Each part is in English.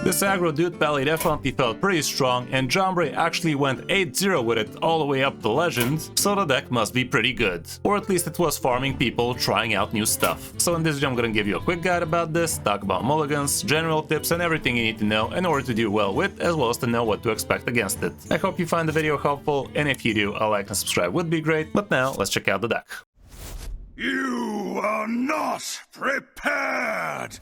This aggro Dude Pally definitely felt pretty strong, and Jambre actually went 8-0 with it all the way up to Legend, so the deck must be pretty good. Or at least it was farming people trying out new stuff. So in this video I'm gonna give you a quick guide about this, talk about mulligans, general tips and everything you need to know in order to do well with, as well as to know what to expect against it. I hope you find the video helpful, and if you do, a like and subscribe would be great, but now let's check out the deck. You are not prepared!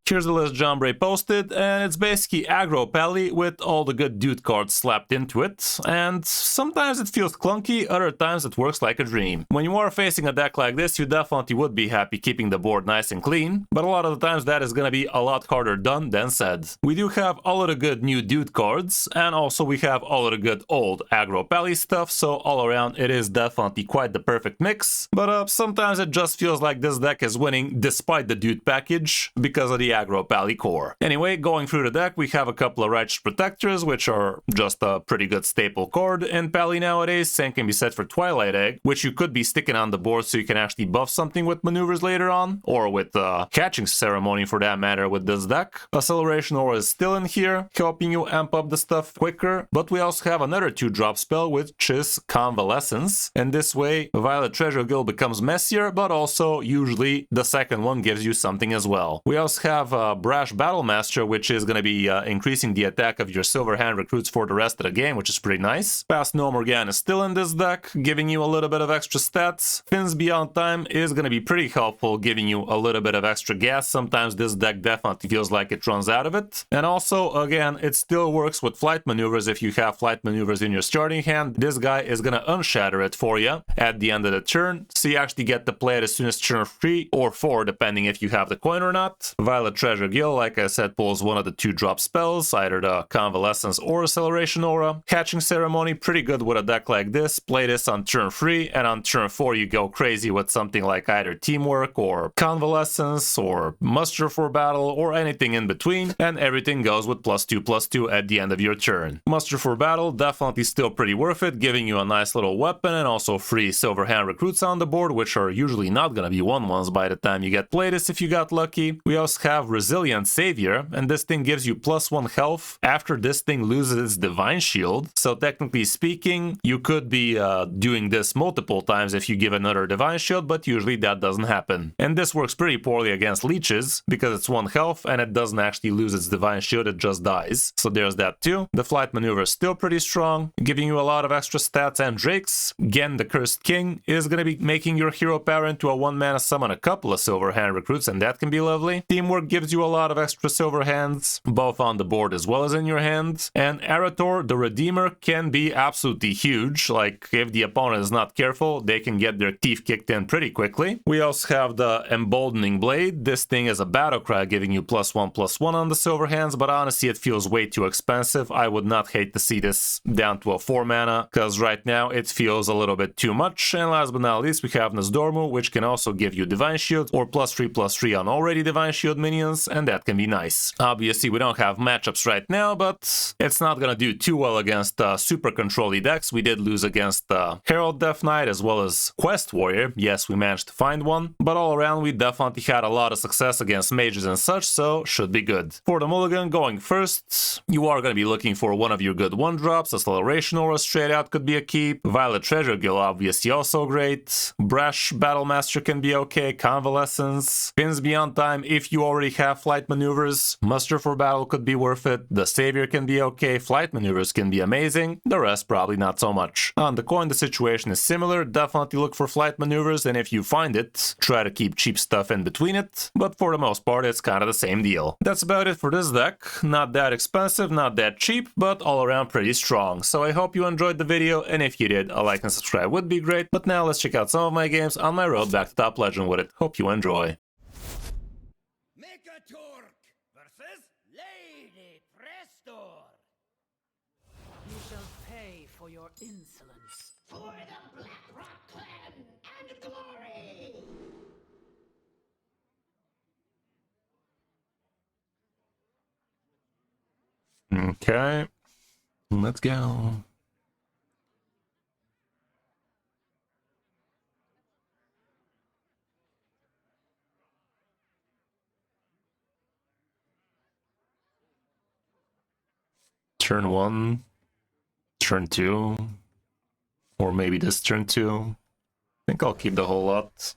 Here's the list Jambre posted, and it's basically Aggro Pally with all the good dude cards slapped into it, and sometimes it feels clunky, other times it works like a dream. When you are facing a deck like this, you definitely would be happy keeping the board nice and clean, but a lot of the times that is gonna be a lot harder done than said. We do have all of the good new dude cards, and also we have all of the good old Aggro Pally stuff, so all around it is definitely quite the perfect mix, but sometimes it just feels like this deck is winning despite the dude package, because of the Aggro Pally core. Anyway, going through the deck, we have a couple of Righteous Protectors, which are just a pretty good staple card in Pally nowadays. Same can be said for Twilight Egg, which you could be sticking on the board so you can actually buff something with maneuvers later on, or with Catching Ceremony for that matter with this deck. Acceleration Aura is still in here, helping you amp up the stuff quicker, but we also have another 2-drop spell which is Convalescence, and this way Violet Treasure Guild becomes messier, but also usually the second one gives you something as well. We also have Brash Battlemaster, which is going to be increasing the attack of your Silver Hand recruits for the rest of the game, which is pretty nice. Past No Morgan is still in this deck, giving you a little bit of extra stats. Fins Beyond Time is going to be pretty helpful, giving you a little bit of extra gas. Sometimes this deck definitely feels like it runs out of it. And also, again, it still works with Flight Maneuvers if you have Flight Maneuvers in your starting hand. This guy is going to unshatter it for you at the end of the turn, so you actually get to play it as soon as turn 3 or 4, depending if you have the coin or not. Violet Treasure Guild, like I said, pulls one of the 2-drop spells, either the Convalescence or Acceleration Aura. Catching Ceremony, pretty good with a deck like this. Play this on turn 3, and on turn 4 you go crazy with something like either Teamwork or Convalescence or Muster for Battle or anything in between, and everything goes with +2/+2 at the end of your turn. Muster for Battle, definitely still pretty worth it, giving you a nice little weapon and also free Silver Hand recruits on the board, which are usually not gonna be 1/1s by the time you get played this if you got lucky. We also have Resilient Savior, and this thing gives you +1 health after this thing loses its Divine Shield. So technically speaking, you could be doing this multiple times if you give another Divine Shield, but usually that doesn't happen. And this works pretty poorly against leeches, because it's 1 health and it doesn't actually lose its Divine Shield, it just dies. So there's that too. The Flight Maneuver is still pretty strong, giving you a lot of extra stats and drakes. Again, the Cursed King is going to be making your hero power into a 1-mana summon a couple of Silver Hand recruits, and that can be lovely. Teamwork gives you a lot of extra Silver Hands, both on the board as well as in your hand. And Arator, the Redeemer, can be absolutely huge. Like, if the opponent is not careful, they can get their teeth kicked in pretty quickly. We also have the Emboldening Blade. This thing is a battle cry, giving you +1/+1 on the Silver Hands, but honestly it feels way too expensive. I would not hate to see this down to a 4-mana, because right now it feels a little bit too much. And last but not least, we have Nosdormu, which can also give you Divine Shield or +3/+3 on already Divine Shield minions, and that can be nice. Obviously, we don't have matchups right now, but it's not gonna do too well against super control-y decks. We did lose against Herald Death Knight as well as Quest Warrior. Yes, we managed to find one, but all around we definitely had a lot of success against mages and such, so should be good. For the mulligan, going first, you are gonna be looking for one of your good 1-drops. Acceleration Aura straight out could be a keep. Violet Treasure Guild obviously also great. Brash Battlemaster can be okay. Convalescence. Fins Beyond Time if you already have Flight Maneuvers. Muster for Battle could be worth it. The Savior can be okay. Flight Maneuvers can be amazing. The rest probably not so much. On the coin, the situation is similar. Definitely look for Flight Maneuvers, and if you find it, try to keep cheap stuff in between it. But for the most part, it's kind of the same deal. That's about it for this deck. Not that expensive, not that cheap, but all around pretty strong. So I hope you enjoyed the video, and if you did, a like and subscribe would be great. But now let's check out some of my games on my road back to top legend with it. Hope you enjoy. Versus Lady Prestor. You shall pay for your insolence. For the Black Rock Clan and glory! Okay, let's go. turn 1, turn 2, or maybe this turn 2. I think I'll keep the whole lot.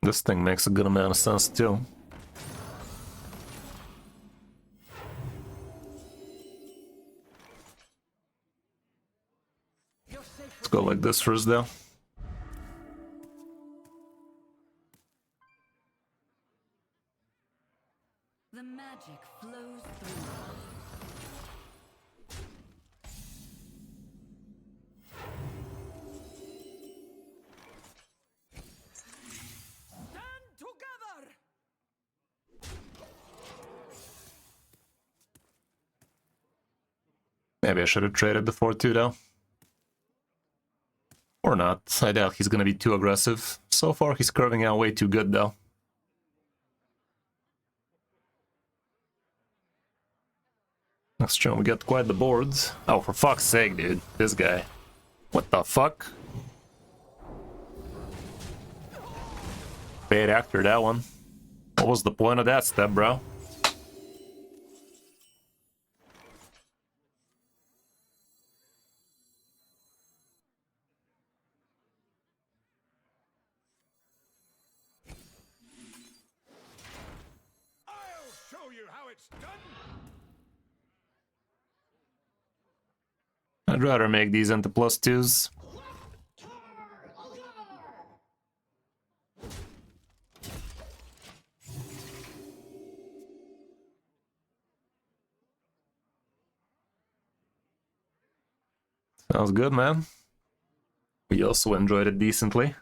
This thing makes a good amount of sense too. Let's go like this first though. The magic flows through. Stand together! Maybe I should have traded the 4-2 though. Or not. I doubt he's gonna be too aggressive. So far he's curving out way too good though. Next turn we get quite the boards. Oh, for fuck's sake, dude. This guy. What the fuck? Bad actor, that one. What was the point of that step, bro? I'll show you how it's done. I'd rather make these into +2s. Sounds good, man. We also enjoyed it decently.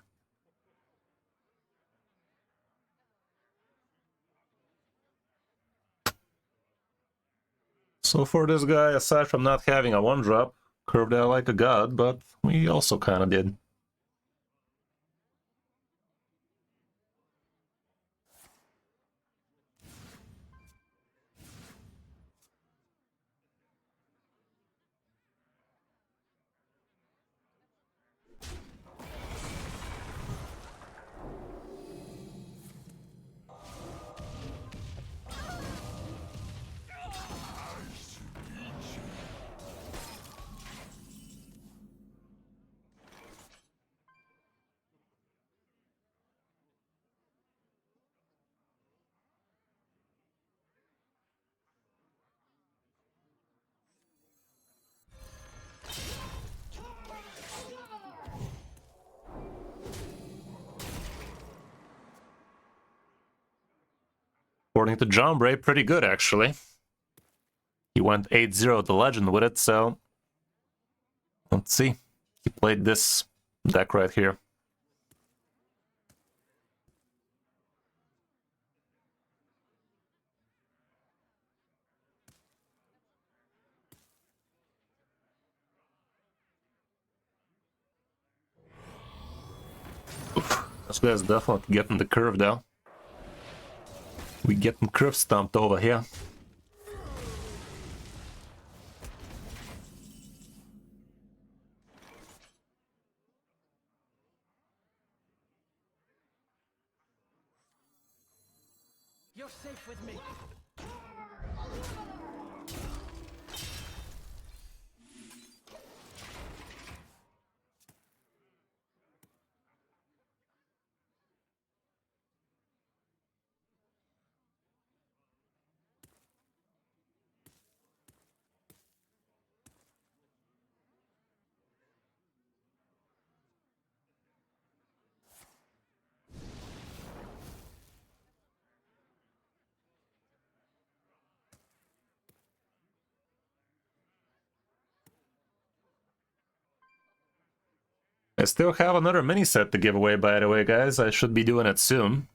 So for this guy, aside from not having a 1-drop, curved out like a god, but we also kinda did. According to Jambre, pretty good actually. He went 8-0 to Legend with it, so let's see. He played this deck right here. Oof. This guy's definitely getting the curve though. We getting curve stomped over here. You're safe with me. I still have another mini set to give away, by the way, guys. I should be doing it soon.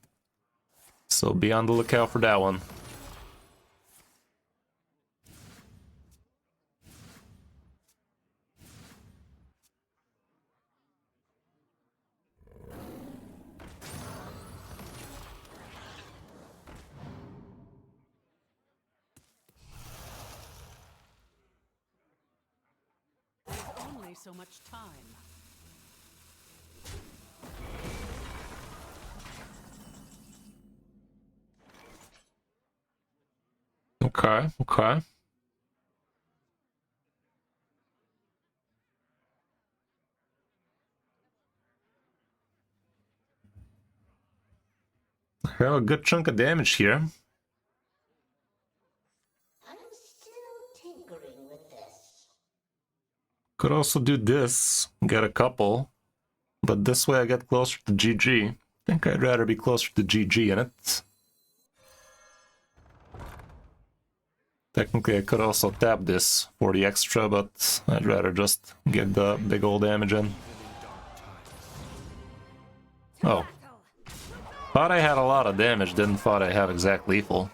So be on the lookout for that one. so much time. Okay, okay. Well, a good chunk of damage here. I'm still tinkering with this. Could also do this, get a couple. But this way I get closer to GG. I think I'd rather be closer to GG in it. Technically I could also tap this for the extra, but I'd rather just get the big old damage in. Oh. Thought I had a lot of damage, didn't thought I had exact lethal.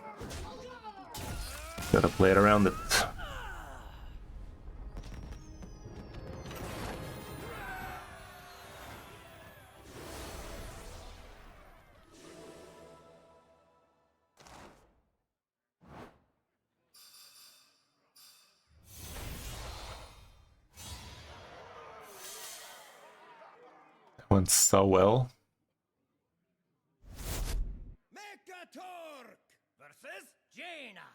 Gotta play it around it. That went so well. Mekatork versus Jaina.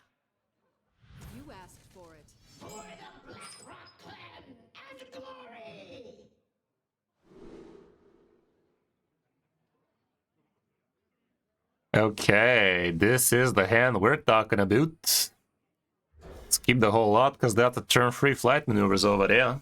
You asked for it. For the Black Rock Clan and glory! Okay, this is the hand we're talking about. Let's keep the whole lot, because that's a turn-free flight maneuvers over there.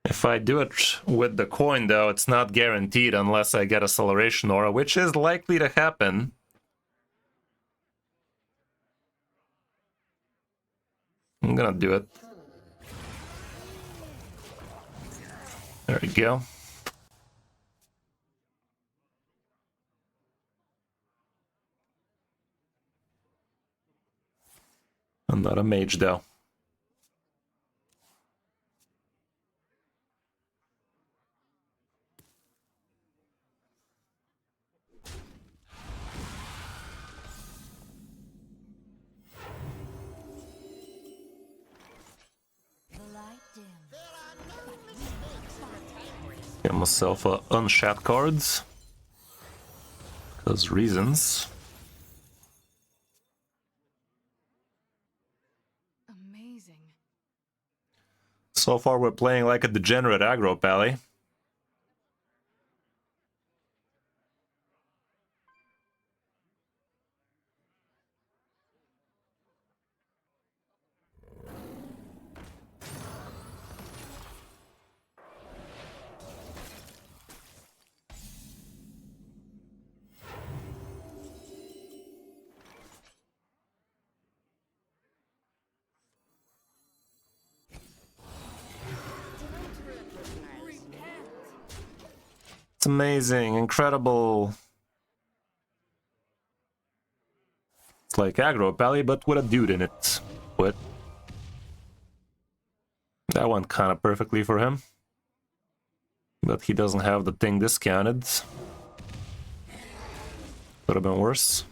If I do it with the coin, though, it's not guaranteed unless I get Acceleration Aura, which is likely to happen. I'm gonna do it. There we go. I'm not a mage, though. The light dim. Get myself a unshat cards. Because reasons. Amazing. So far we're playing like a degenerate aggro pally. It's amazing, incredible. It's like aggro pally, but with a dude in it. What? That went kind of perfectly for him. But he doesn't have the thing discounted. Could have been worse.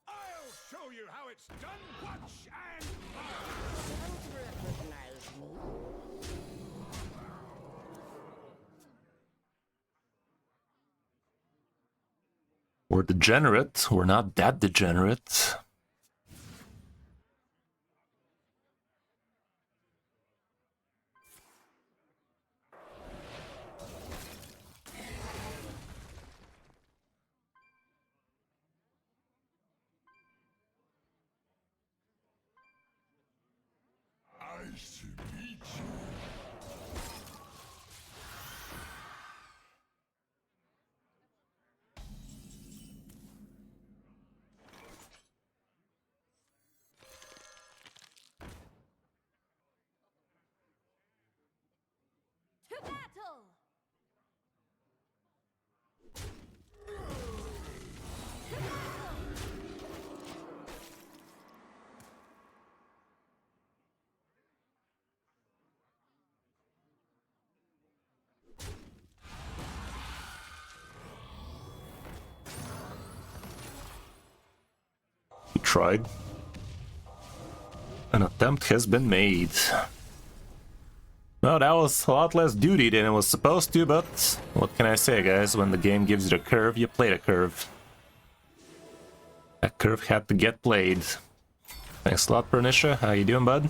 I'll show you how it's done. Watch and We're degenerate. We're not that degenerate. nice to meet you. tried. An attempt has been made. Well, that was a lot less duty than it was supposed to, but what can I say, guys? When the game gives you the curve, you play the curve. That curve had to get played. Thanks a lot, Pernisha. How you doing, bud?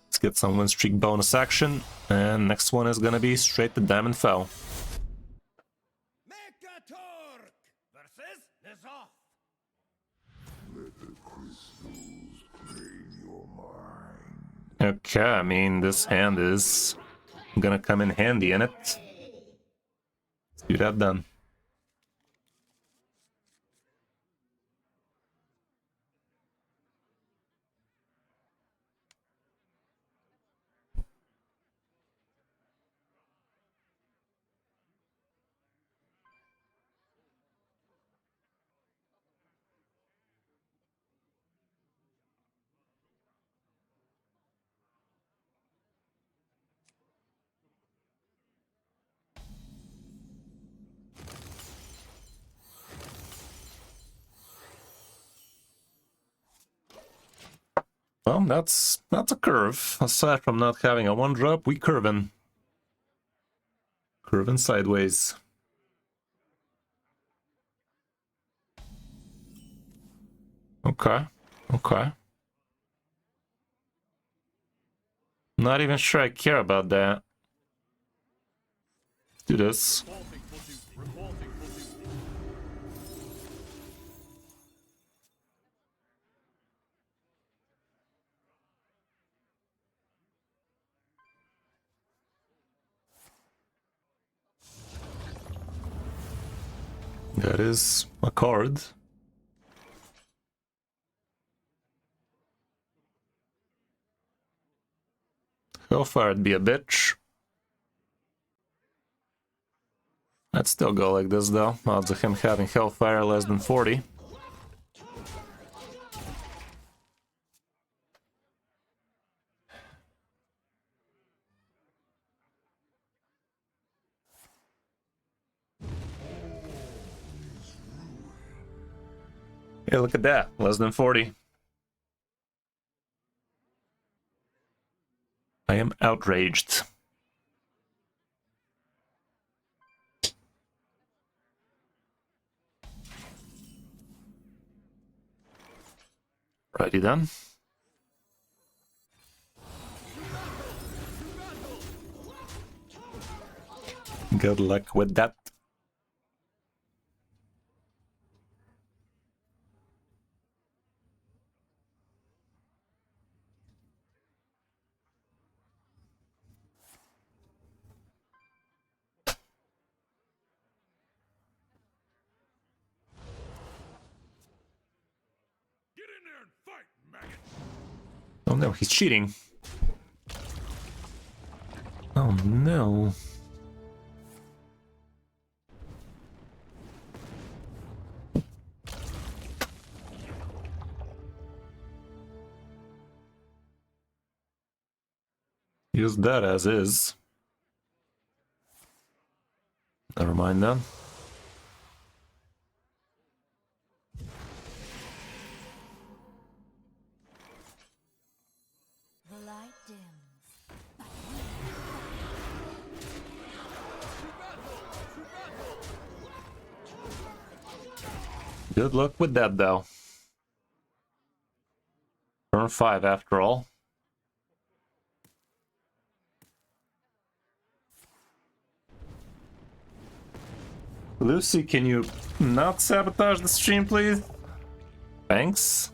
Let's get some win streak bonus action, and next one is gonna be straight to Diamond Fell. Megatork versus Nizov. Okay, I mean, this hand is gonna come in handy, innit? Let's do that then. Well, that's a curve. Aside from not having a 1-drop, we curving. Curving sideways. Okay, okay. Not even sure I care about that. Let's do this. That is a card. Hellfire'd be a bitch. I'd still go like this though. Odds of him having Hellfire less than 40. Hey, look at that. Less than 40. I am outraged. Righty then. Good luck with that. Get in there and fight, maggot. Oh no, he's cheating. Oh no. Use that as is. Never mind then. The light dims. Good luck with that though. Turn 5 after all. Lucy, can you not sabotage the stream, please? Thanks.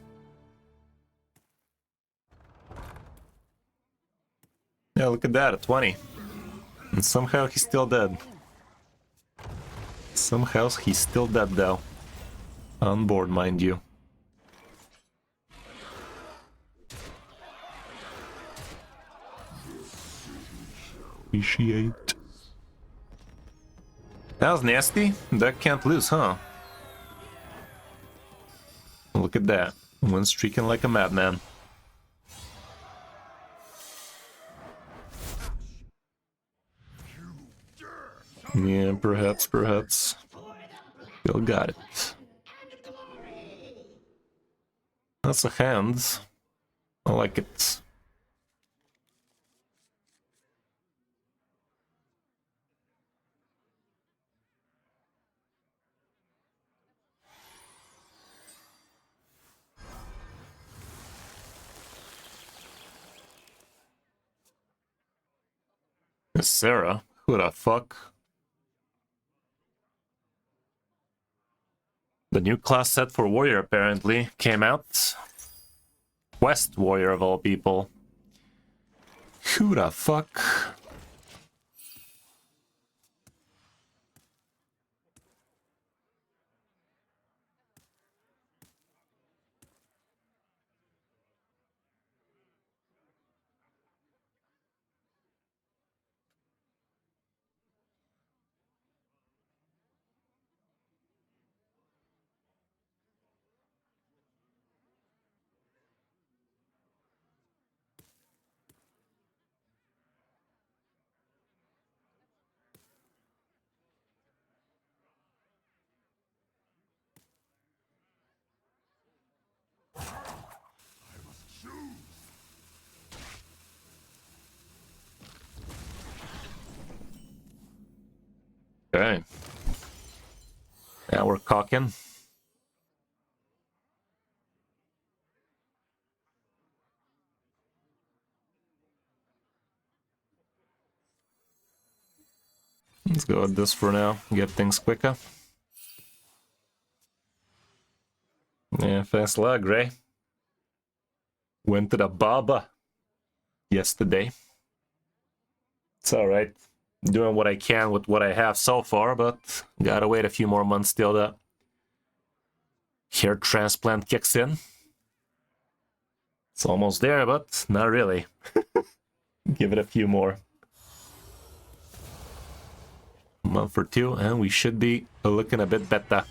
Yeah, look at that, a 20. And somehow he's still dead. Somehow he's still dead, though. On board, mind you. Appreciate. That was nasty. That can't lose, huh? Look at that. One streaking like a madman. Yeah, perhaps. Still got it. That's a hand. I like it. Sarah? Who the fuck? The new class set for Warrior apparently came out. Quest Warrior of all people. Who the fuck? Okay. Now we're cocking. Let's go with this for now, get things quicker. Yeah, thanks a lot, Gray. Went to the Baba yesterday. It's alright. Doing what I can with what I have so far, but gotta wait a few more months till the hair transplant kicks in. It's almost there, but not really. Give it a few more. A month or two, and we should be looking a bit better.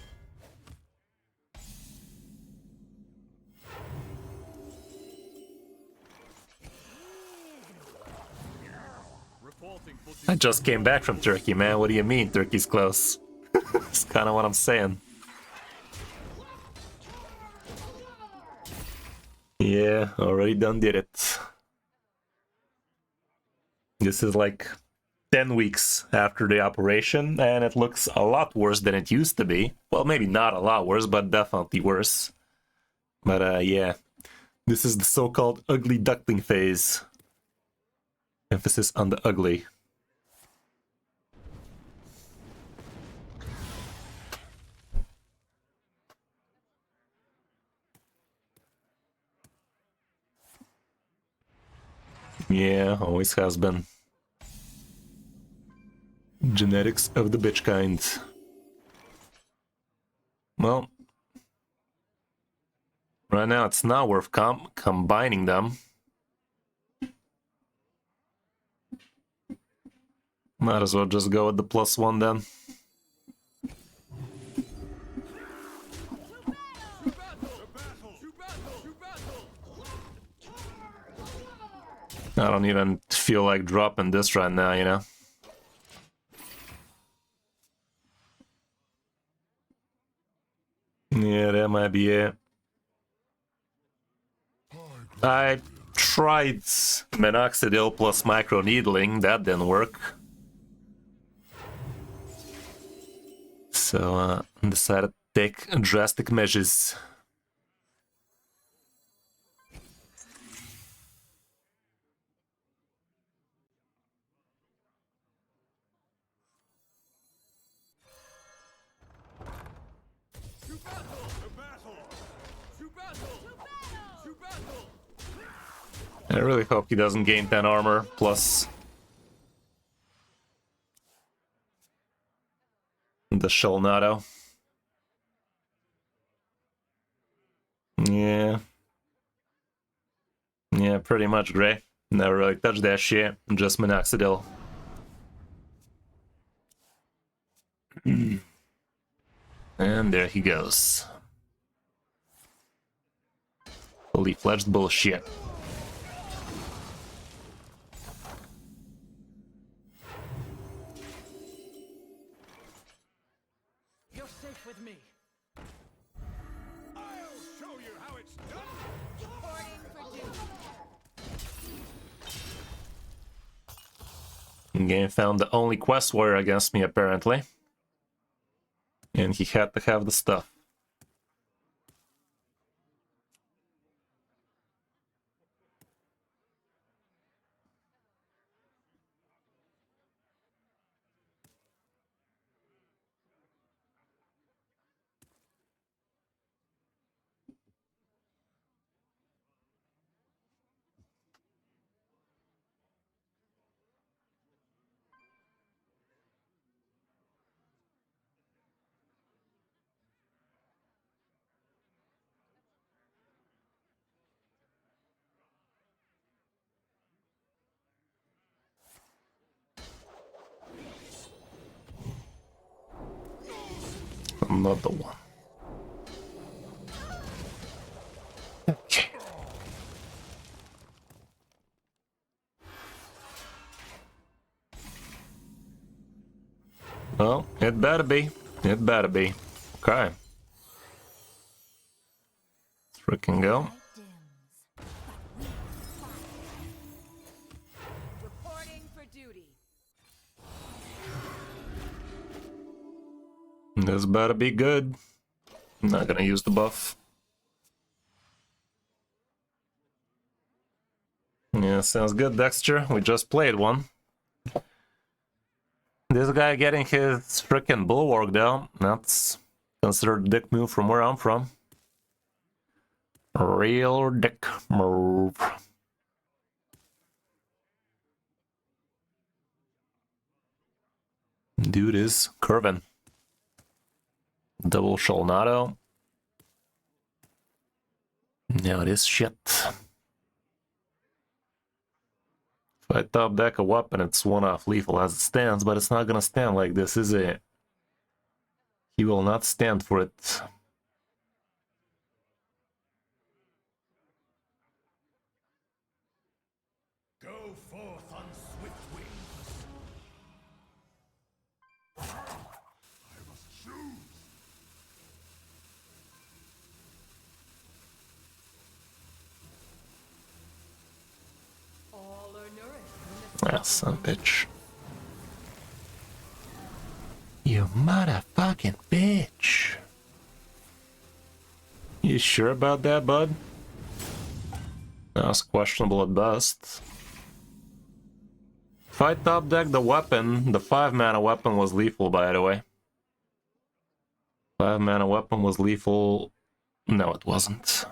I just came back from Turkey, man. What do you mean Turkey's close? That's kind of what I'm saying. Yeah, already done did it. This is like 10 weeks after the operation, and it looks a lot worse than it used to be. Well, maybe not a lot worse, but definitely worse. But yeah, this is the so-called ugly duckling phase. Emphasis on the ugly. Yeah, always has been. Genetics of the bitch kind. Well, right now it's not worth combining them. Might as well just go with the +1 then. I don't even feel like dropping this right now, you know? Yeah, that might be it. I tried minoxidil plus microneedling, that didn't work. So decided to take drastic measures. I really hope he doesn't gain 10 armor, plus the Sholnado. Yeah. Yeah, pretty much, Gray. Never really touched that shit, just minoxidil. And there he goes. Fully fledged bullshit. You're safe with me. I'll show you how it's done. Game found the only quest warrior against me, apparently. And he had to have the stuff. Another one. Okay. Well, it better be. It better be. Okay. Let's freaking go. Reporting for duty. This better be good. I'm not gonna use the buff. Yeah, sounds good, Dexter. We just played one. This guy getting his freaking bulwark down. That's considered a dick move from where I'm from. Real dick move. Dude is curving. Double Sholnado. Now it is shit. If I top deck a weapon, it's one-off lethal as it stands, but it's not gonna stand like this, is it? He will not stand for it. Go forth on swift wings. I must choose. All are nourished in the Ah, son of a bitch. You motherfucking bitch. You sure about that, bud? That's questionable at best. If I top deck the weapon, the 5-mana weapon was lethal, by the way. 5-mana weapon was lethal. No, it wasn't.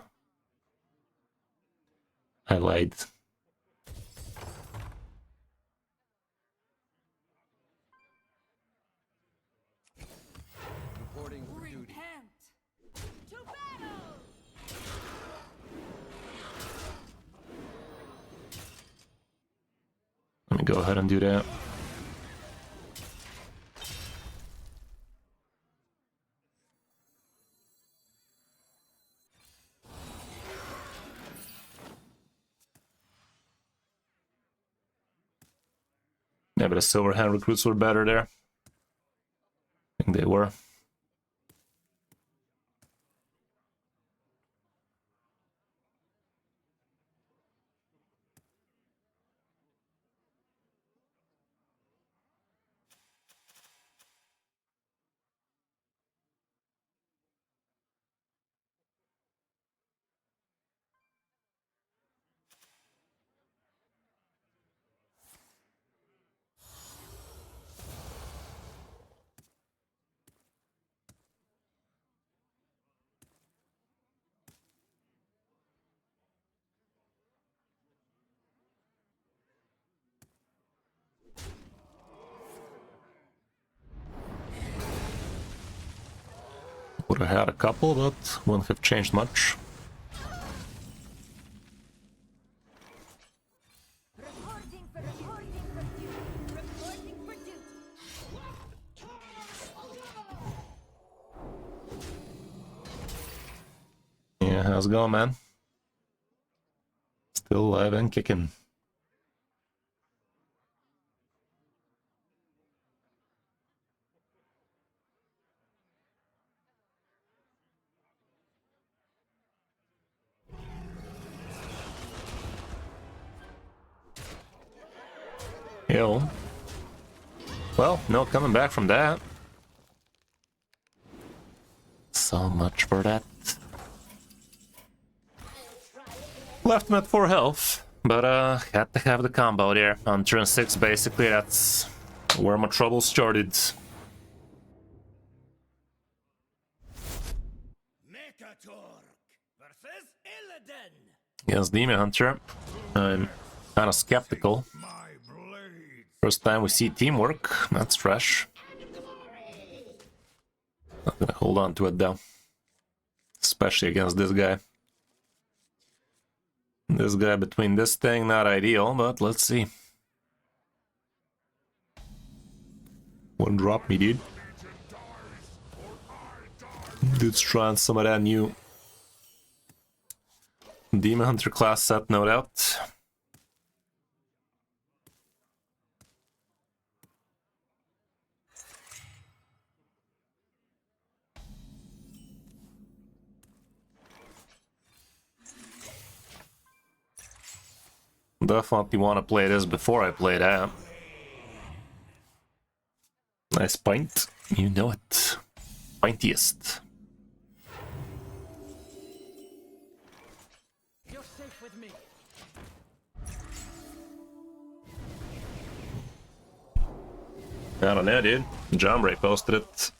I lied. Reporting for duty. repent. To battle. Let me go ahead and do that. Yeah, but the silver hand recruits were better there. I think they were. Would have had a couple, but wouldn't have changed much. Reporting for duty. Reporting for duty. Yeah, how's it going, man? Still alive and kicking. Yo. Well, no coming back from that. So much for that. Left him at 4 health, but had to have the combo there. On turn 6, basically, that's where my trouble started. Mekatork versus Illidan. Against Demon Hunter, I'm kind of skeptical. My blade. First time we see teamwork, that's fresh. Not gonna hold on to it though. Especially against this guy. This guy between this thing, not ideal, but let's see. One drop me, dude. Dude's trying some of that new Demon Hunter class set, no doubt. Definitely want to play this before I play that. Nice pint. You know it. Pintiest. You're safe with me. I don't know, dude. Jambre posted it.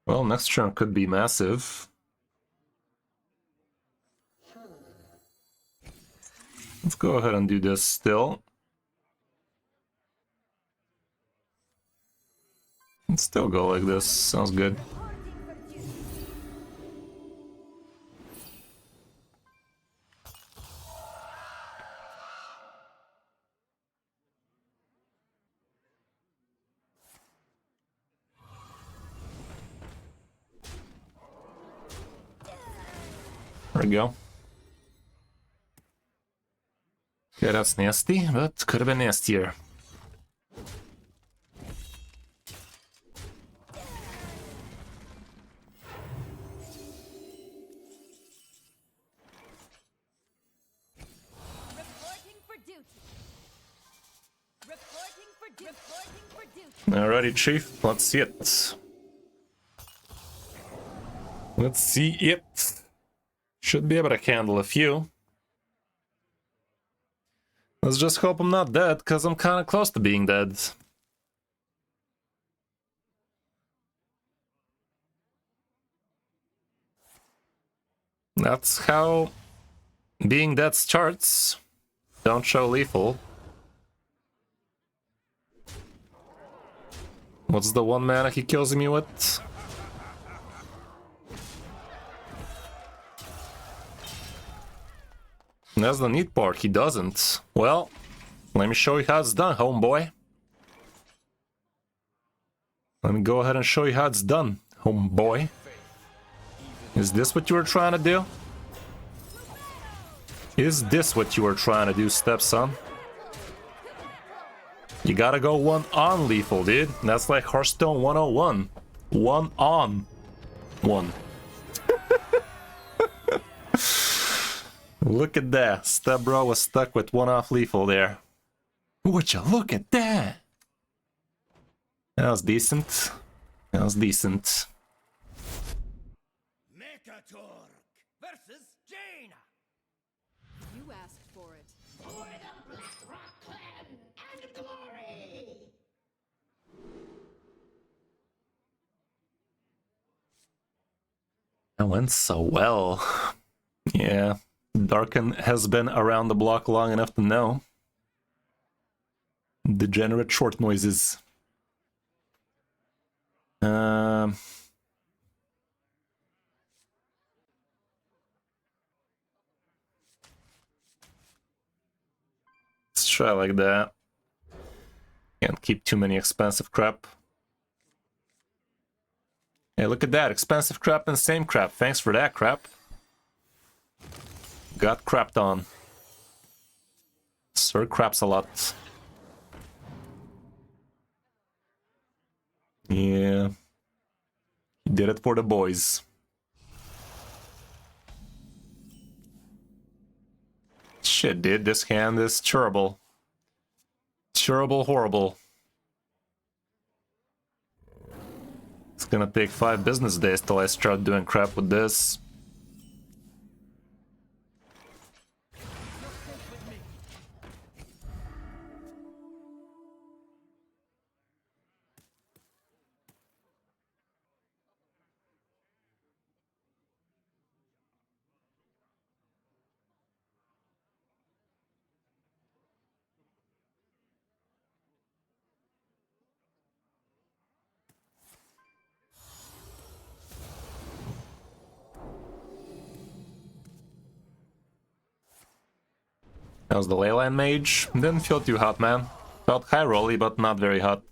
Well, next turn could be massive. Let's go ahead and do this still. Let's still go like this. Sounds good. There we go. Okay, that's nasty, but could have been nastier. Reporting for duty. Reporting for duty. Reporting for duty. Alrighty, Chief, let's see it. Let's see it. Should be able to handle a few. Let's just hope I'm not dead, because I'm kind of close to being dead. That's how being dead starts. Don't show lethal. What's the one mana he kills me with? That's the neat part, he doesn't. Well, let me show you how it's done, homeboy. Let me go ahead and show you how it's done, homeboy. Is this what you were trying to do? Is this what you were trying to do, stepson? You gotta go one on lethal, dude. That's like Hearthstone 101. One on. One. Look at that. Step bro was stuck with one off lethal there. Would you look at that? That was decent. That was decent. Mekatork versus Jaina. You asked for it. For the Black Rock Clan and glory! That went so well. Yeah. Darken has been around the block long enough to know. Degenerate short noises. Let's try like that. Can't keep too many expensive crap. Hey, look at that. Expensive crap and same crap. Thanks for that crap. Got crapped on. Sir craps a lot. Yeah. He did it for the boys. Shit, dude. This hand is terrible. Terrible, horrible. It's gonna take 5 business days till I start doing crap with this. How's the Leyline Mage? Didn't feel too hot, man. Felt high rolly, but not very hot.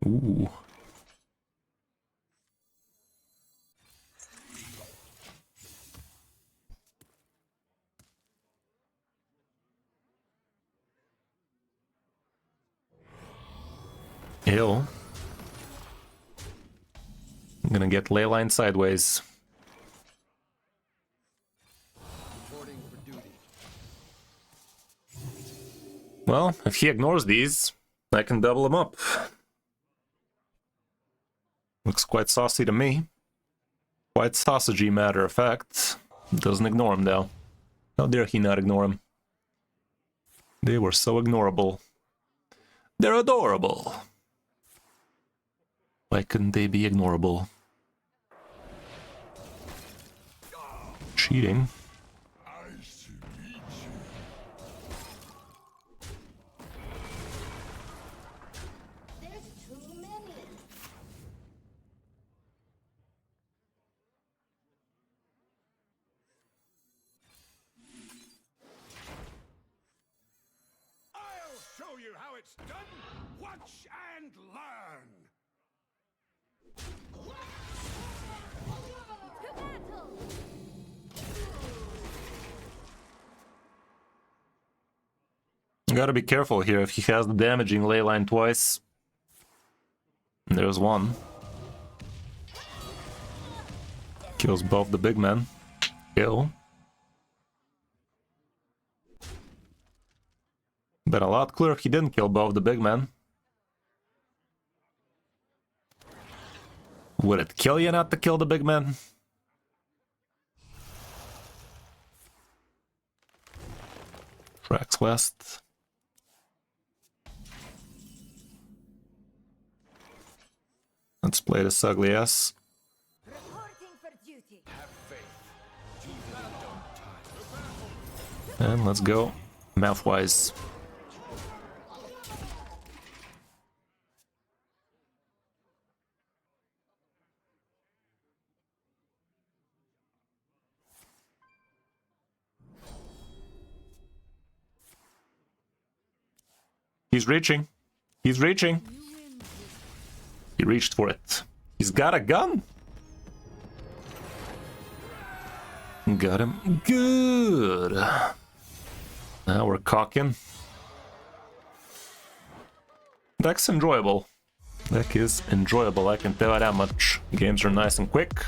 Ooh. Ew. I'm gonna get Leyline sideways. Well, if he ignores these, I can double him up. Looks quite saucy to me. Quite sausagey, matter of fact. Doesn't ignore him, though. How dare he not ignore him? They were so ignorable. They're adorable. Why couldn't they be ignorable? Cheating. There's too many. I'll show you how it's done. Watch and learn. To battle! Gotta be careful here if he has the damaging Leyline twice. There's one. Kills both the big men. Kill. Been a lot clearer if he didn't kill both the big men. Would it kill you not to kill the big men? Tracks west. Let's play this ugly ass. Reporting for duty. And let's go. Mouthwise. He's reaching. He's reaching. He reached for it. He's got a gun. Got him. Good. Now we're cocking. Deck's enjoyable. Deck is enjoyable, I can tell you that much. Games are nice and quick.